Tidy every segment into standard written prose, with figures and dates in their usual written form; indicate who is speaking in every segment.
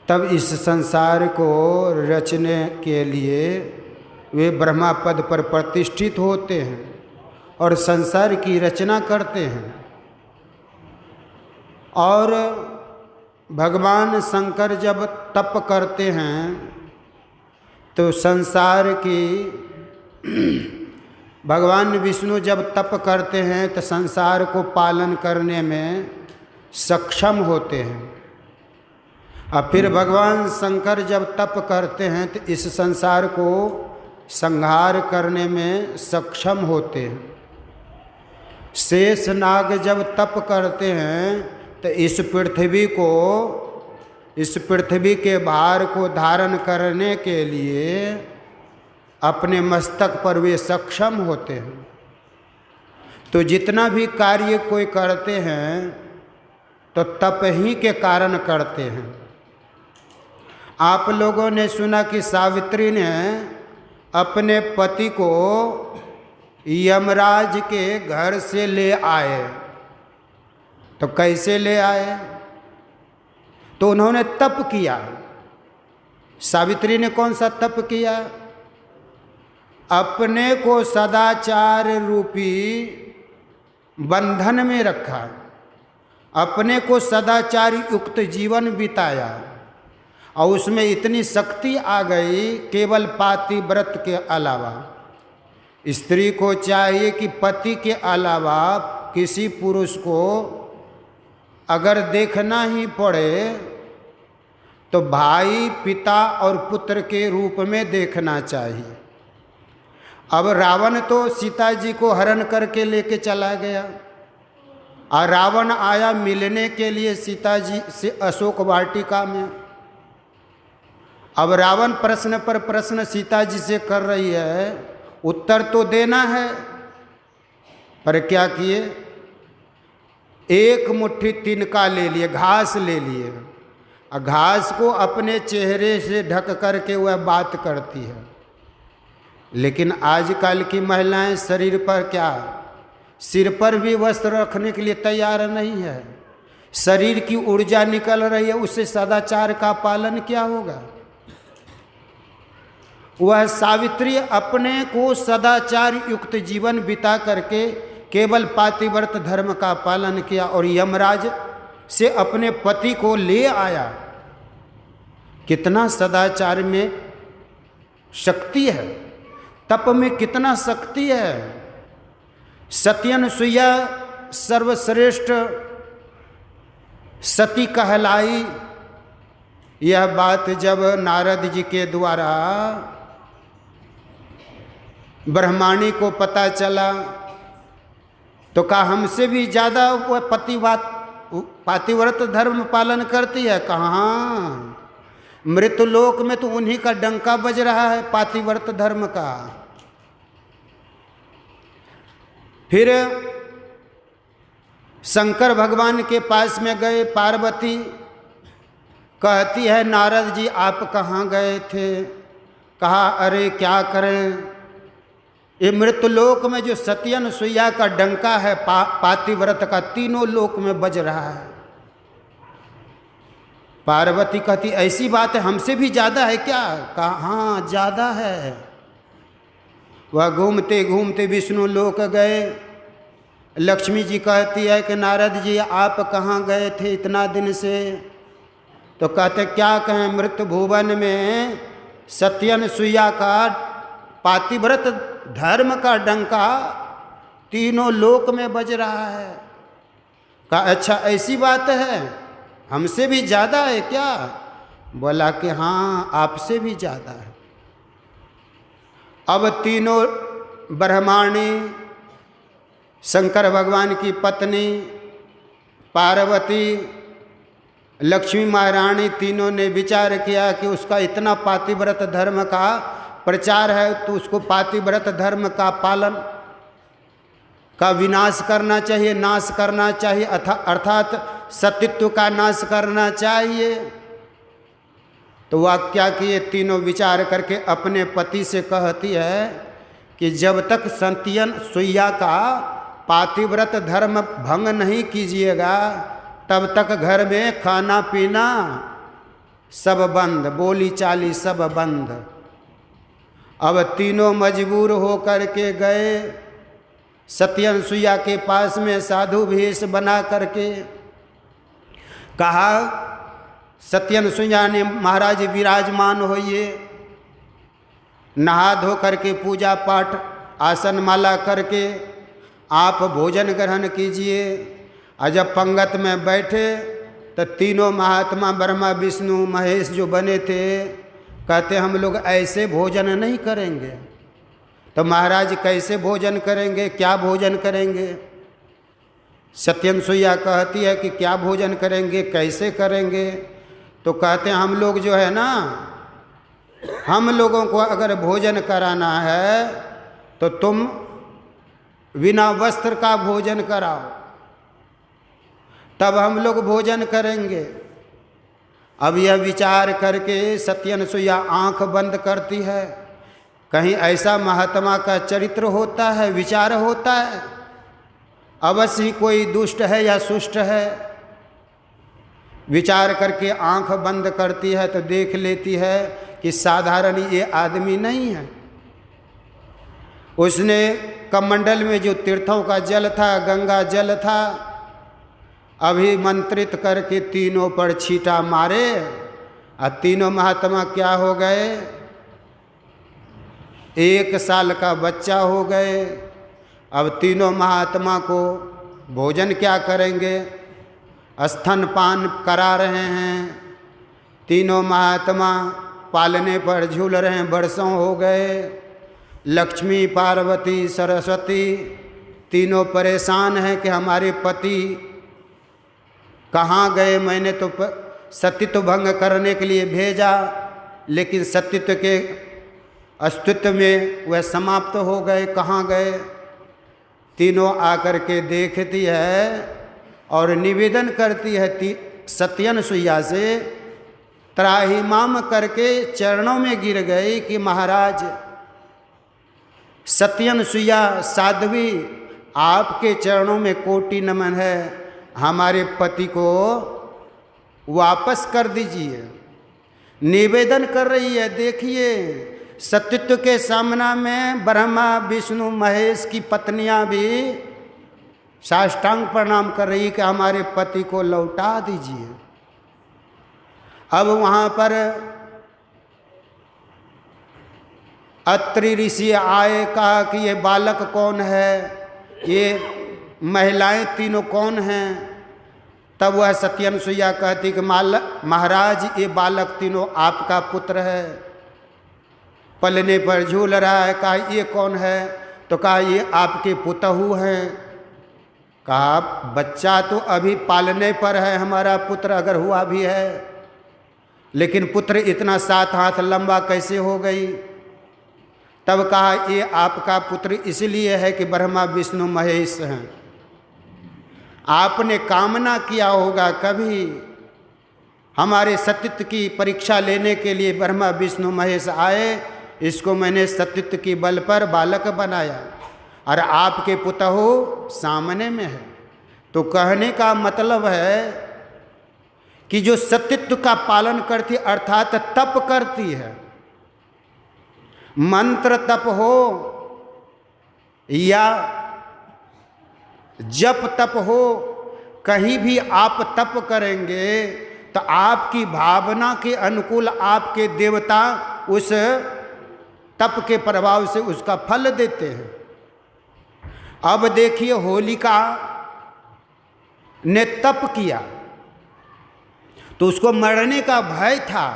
Speaker 1: तब इस संसार को रचने के लिए वे ब्रह्मा पद पर प्रतिष्ठित होते हैं और संसार की रचना करते हैं। और भगवान शंकर जब तप करते हैं तो संसार की भगवान विष्णु जब तप करते हैं तो संसार को पालन करने में सक्षम होते हैं। और फिर भगवान शंकर जब तप करते हैं तो इस संसार को संहार करने में सक्षम होते हैं। शेष नाग जब तप करते हैं तो इस पृथ्वी के भार को धारण करने के लिए अपने मस्तक पर वे सक्षम होते हैं। तो जितना भी कार्य कोई करते हैं तो तप ही के कारण करते हैं। आप लोगों ने सुना कि सावित्री ने अपने पति को यमराज के घर से ले आए। तो कैसे ले आए? तो उन्होंने तप किया। सावित्री ने कौन सा तप किया? अपने को सदाचार रूपी बंधन में रखा, अपने को सदाचार युक्त जीवन बिताया और उसमें इतनी शक्ति आ गई केवल पातिव्रत के अलावा। स्त्री को चाहिए कि पति के अलावा किसी पुरुष को अगर देखना ही पड़े तो भाई, पिता और पुत्र के रूप में देखना चाहिए। अब रावण तो सीता जी को हरण करके लेके चला गया और रावण आया मिलने के लिए सीता जी से अशोक वाटिका में। अब रावण प्रश्न पर प्रश्न सीता जी से कर रही है, उत्तर तो देना है, पर क्या किए? एक मुट्ठी तिनका ले लिए, घास ले लिए और घास को अपने चेहरे से ढक करके वह बात करती है। लेकिन आजकल की महिलाएं शरीर पर क्या, सिर पर भी वस्त्र रखने के लिए तैयार नहीं है। शरीर की ऊर्जा निकल रही है, उससे सदाचार का पालन क्या होगा? वह सावित्री अपने को सदाचार युक्त जीवन बिता करके केवल पातिव्रत धर्म का पालन किया और यमराज से अपने पति को ले आया। कितना सदाचार में शक्ति है, तप में कितना शक्ति है। सत्यनसुईया सर्वश्रेष्ठ सती कहलाई। यह बात जब नारद जी के द्वारा ब्रह्माणी को पता चला तो कहा हमसे भी ज़्यादा वह पातिव्रत धर्म पालन करती है। कहाँ, मृतलोक में तो उन्हीं का डंका बज रहा है पातिव्रत धर्म का। फिर शंकर भगवान के पास में गए। पार्वती कहती है, नारद जी आप कहाँ गए थे? कहा अरे क्या करें, ये मृतलोक में जो सत्यनसुईया का डंका है पातिव्रत का, तीनों लोक में बज रहा है। पार्वती कहती ऐसी बात है, हमसे भी ज़्यादा है क्या? कहा हाँ ज़्यादा है। वह घूमते घूमते विष्णु लोक गए। लक्ष्मी जी कहती है कि नारद जी आप कहाँ गए थे इतना दिन से? तो कहते क्या कहें, मृत भुवन में सत्यनसुईया का पातिव्रत धर्म का डंका तीनों लोक में बज रहा है। कहा अच्छा ऐसी बात है, हमसे भी ज़्यादा है क्या? बोला कि हाँ आपसे भी ज़्यादा है। अब तीनों ब्रह्माणी, शंकर भगवान की पत्नी पार्वती, लक्ष्मी महारानी, तीनों ने विचार किया कि उसका इतना पातिव्रत धर्म का प्रचार है तो उसको पातिव्रत धर्म का पालन का विनाश करना चाहिए, नाश करना चाहिए, अर्थात सतीत्व का नाश करना चाहिए। तो वह क्या किए, तीनों विचार करके अपने पति से कहती है कि जब तक सत्यनसुईया का पातिव्रत धर्म भंग नहीं कीजिएगा तब तक घर में खाना पीना सब बंद, बोली चाली सब बंद। अब तीनों मजबूर होकर के गए सत्यनसुईया के पास में साधु भेष बना करके। कहा सत्यनसुईया ने, महाराज विराजमान होइए, नहा धो करके पूजा पाठ आसन माला करके आप भोजन ग्रहण कीजिए। और जब पंगत में बैठे तो तीनों महात्मा ब्रह्मा विष्णु महेश जो बने थे कहते हम लोग ऐसे भोजन नहीं करेंगे। तो महाराज कैसे भोजन करेंगे, क्या भोजन करेंगे? सत्यनसुईया कहती है कि क्या भोजन करेंगे, कैसे करेंगे? तो कहते हैं हम लोग जो है ना, हम लोगों को अगर भोजन कराना है तो तुम बिना वस्त्र का भोजन कराओ, तब हम लोग भोजन करेंगे। अब यह विचार करके सत्यनसुईया आंख बंद करती है। कहीं ऐसा महात्मा का चरित्र होता है, विचार होता है, अवश्य ही कोई दुष्ट है या सुष्ट है। विचार करके आंख बंद करती है तो देख लेती है कि साधारण ये आदमी नहीं है। उसने कमंडल में जो तीर्थों का जल था, गंगा जल था, अभिमंत्रित करके तीनों पर छींटा मारे और तीनों महात्मा क्या हो गए? 1 साल का बच्चा हो गए। अब तीनों महात्मा को भोजन क्या करेंगे? स्तनपान करा रहे हैं। तीनों महात्मा पालने पर झूल रहे हैं, वर्षों हो गए। लक्ष्मी, पार्वती, सरस्वती तीनों परेशान हैं कि हमारे पति कहाँ गए। मैंने तो सतीत्व भंग करने के लिए भेजा, लेकिन सतीत्व के अस्तित्व में वह समाप्त हो गए, कहाँ गए? तीनों आकर के देखती है और निवेदन करती है सत्यनसुईया से, त्राहिमाम करके चरणों में गिर गई कि महाराज सत्यनसुईया साध्वी, आपके चरणों में कोटि नमन है, हमारे पति को वापस कर दीजिए। निवेदन कर रही है। देखिए सतीत्व के सामना में ब्रह्मा विष्णु महेश की पत्नियां भी साष्टांग प्रणाम कर रही कि हमारे पति को लौटा दीजिए। अब वहाँ पर अत्रि ऋषि आए, कहा कि ये बालक कौन है, ये महिलाएं तीनों कौन हैं? तब वह सत्यनसुईया कहती कि महाराज ये बालक तीनों आपका पुत्र है, पलने पर झूल रहा है। कहा ये कौन है? तो कहा ये आपके पुतहु हैं। कहा बच्चा तो अभी पालने पर है, हमारा पुत्र अगर हुआ भी है, लेकिन पुत्र इतना 7 हाथ लंबा कैसे हो गई? तब कहा ये आपका पुत्र इसलिए है कि ब्रह्मा विष्णु महेश हैं। आपने कामना किया होगा कभी हमारे सतीत्व की परीक्षा लेने के लिए ब्रह्मा विष्णु महेश आए, इसको मैंने सतीत्व की बल पर बालक बनाया और आपके पुतहु सामने में है। तो कहने का मतलब है कि जो सतीत्व का पालन करती अर्थात तप करती है, मंत्र तप हो या जप तप हो, कहीं भी आप तप करेंगे तो आपकी भावना के अनुकूल आपके देवता उस तप के प्रभाव से उसका फल देते हैं। अब देखिए होलिका ने तप किया तो उसको मरने का भय था,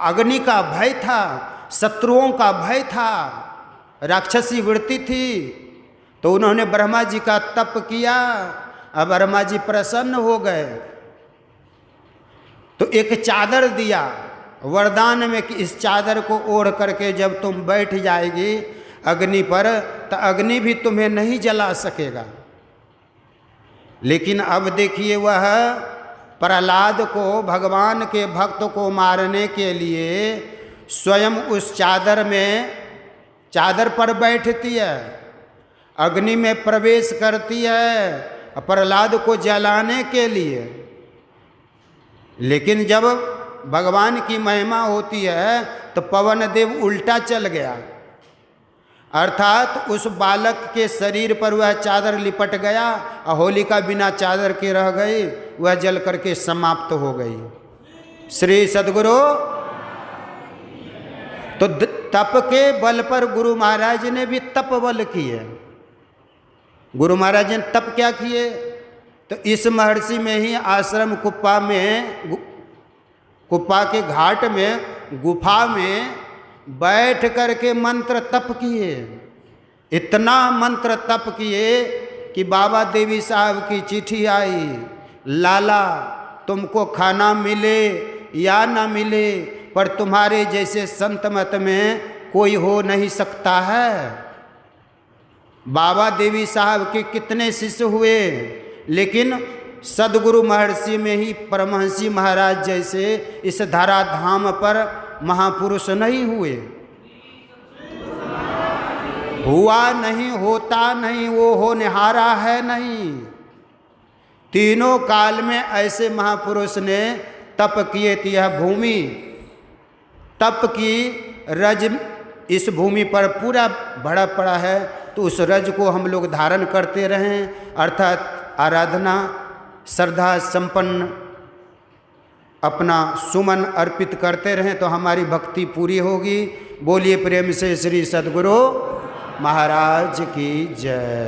Speaker 1: अग्नि का भय था, शत्रुओं का भय था, राक्षसी वृत्ति थी। तो उन्होंने ब्रह्मा जी का तप किया, अब ब्रह्मा जी प्रसन्न हो गए। तो एक चादर दिया वरदान में कि इस चादर को ओढ़ करके जब तुम बैठ जाएगी अग्नि पर तो अग्नि भी तुम्हें नहीं जला सकेगा। लेकिन अब देखिए वह प्रहलाद को, भगवान के भक्त को मारने के लिए स्वयं उस चादर पर बैठती है, अग्नि में प्रवेश करती है प्रहलाद को जलाने के लिए। लेकिन जब भगवान की महिमा होती है तो पवन देव उल्टा चल गया, अर्थात उस बालक के शरीर पर वह चादर लिपट गया और होलिका बिना चादर के रह गई, वह जल करके समाप्त हो गई। श्री सद्गुरु तो तप के बल पर गुरु महाराज ने भी तप बल किए। गुरु महाराज ने तप क्या किए? तो इस महर्षि में ही आश्रम कुप्पा में, कुप्पा के घाट में गुफा में बैठ करके मंत्र तप किए। इतना मंत्र तप किए कि बाबा देवी साहब की चिट्ठी आई, लाला तुमको खाना मिले या ना मिले पर तुम्हारे जैसे संत मत में कोई हो नहीं सकता है। बाबा देवी साहब के कितने शिष्य हुए, लेकिन सद्गुरु महर्षि में ही परमहंसी महाराज जैसे इस धराधाम पर महापुरुष नहीं हुए। हुआ नहीं, होता नहीं, वो होनहारा है नहीं। तीनों काल में ऐसे महापुरुष ने तप किए थी। यह भूमि तप की रज इस भूमि पर पूरा भरा पड़ा है, तो उस रज को हम लोग धारण करते रहें, अर्थात आराधना श्रद्धा संपन्न अपना सुमन अर्पित करते रहें तो हमारी भक्ति पूरी होगी। बोलिए प्रेम से श्री सद्गुरु महाराज की जय।